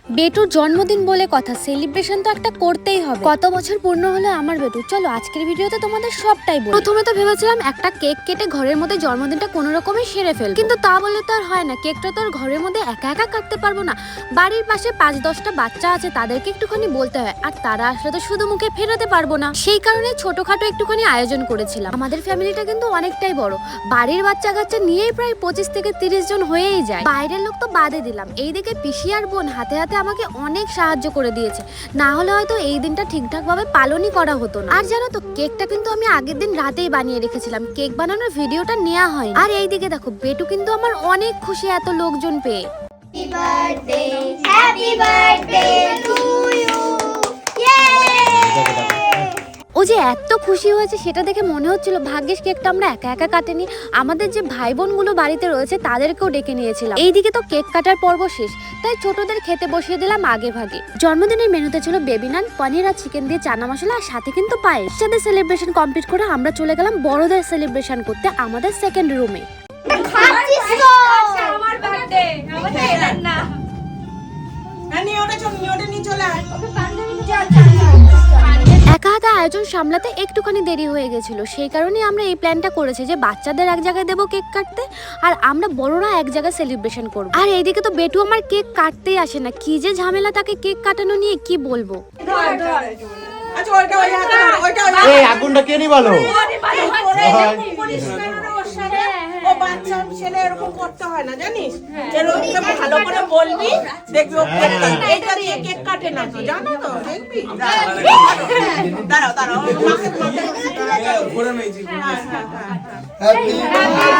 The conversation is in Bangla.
বেটুর জন্মদিন বলে কথা, সেলিব্রেশন তো একটা করতেই হবে। কত বছর পূর্ণ হলো আমার বেটু। চলো আজকের ভিডিওতে তোমাদের সবটাই বলি। প্রথমে তো ভেবেছিলাম একটা কেক কেটে ঘরের মধ্যে জন্মদিনটা কোনো রকমে সেরে ফেল, কিন্তু তা বলে তো আর হয় না। কেকটা তো আর ঘরের মধ্যে একা একা কাটতে পারবো না। বাড়ির পাশে 5-10টা বাচ্চা আছে, তাদেরকে একটুখানি বলতে হয়, আর তারা আসলে তো শুধু মুখে ফেরাতে পারবো না। সেই কারণে ছোটখাটো একটুখানি আয়োজন করেছিলাম। আমাদের ফ্যামিলিটা কিন্তু অনেকটাই বড়, বাড়ির বাচ্চা কাচ্চা নিয়েই প্রায় 25 থেকে 30 জন হয়েই যায়। বাইরের লোক তো বাদে দিলাম, এইদিকে পিসি আর বোন হাতে হাতে আমাকে অনেক সাহায্য করে দিয়েছে, না হলে হয়তো এই দিনটা ঠিকঠাক ভাবে পালনই করা হতো না। আর জানো তো, কেকটা কিন্তু আমি আগের দিন রাতেই বানিয়ে রেখেছিলাম, কেক বানানোর ভিডিওটা নেওয়া হয়। আর এইদিকে দেখো, বেটু কিন্তু আমার অনেক খুশি এত লোকজন পেয়ে। Happy birthday to you. ও যে এত খুশি হয়েছে সেটা দেখে মনে হচ্ছিল ভাগ্যিস কেকটা আমরা একা একা কাটেনি, আমাদের যে ভাই বোনগুলো বাড়িতে রয়েছে তাদেরকেও ডেকে নিয়েছিলাম। এইদিকে তো কেক কাটার পর্ব শেষ, তাই ছোটদের খেতে বসিয়ে দিলাম আগে ভাগে। জন্মদিনের মেনুতে ছিল বেবি নান, পনির আর চিকেন দিয়ে চানা মশলা, আর সাথে কিন্তু পায়েস। বাচ্চাদের সেলিব্রেশন কমপ্লিট করে আমরা চলে গেলাম বড়দের সেলিব্রেশন করতে আমাদের সেকেন্ড রুমে। আমার বার্থডে না একা হাতে আয়োজন সামলাতে একটুখানি দেরি হয়ে গেছিল, সেই কারণে আমরা এই প্ল্যানটা করেছি যে বাচ্চাদের এক জায়গায় দেবো কেক কাটতে, আর আমরা বড়রা এক জায়গায় সেলিব্রেশন করব। আর এইদিকে তো বেটু আমার কেক কাটতেই আসে না, কি যে ঝামেলা তাকে কেক কাটানো নিয়ে কি বলবো। আগুনটা কে নিবালো? ও বাচ্চা ছেলে এরকম করতে হয় না, জানিস? এরকম ভালো করে বলবি, দেখবি ও কেক কাটে। এইটা দিয়ে কেক কাটে না তো, জানো তো? দেখবি? দাঁড়াও দাঁড়াও, ঘুরে মেয়েছি। Happy birthday.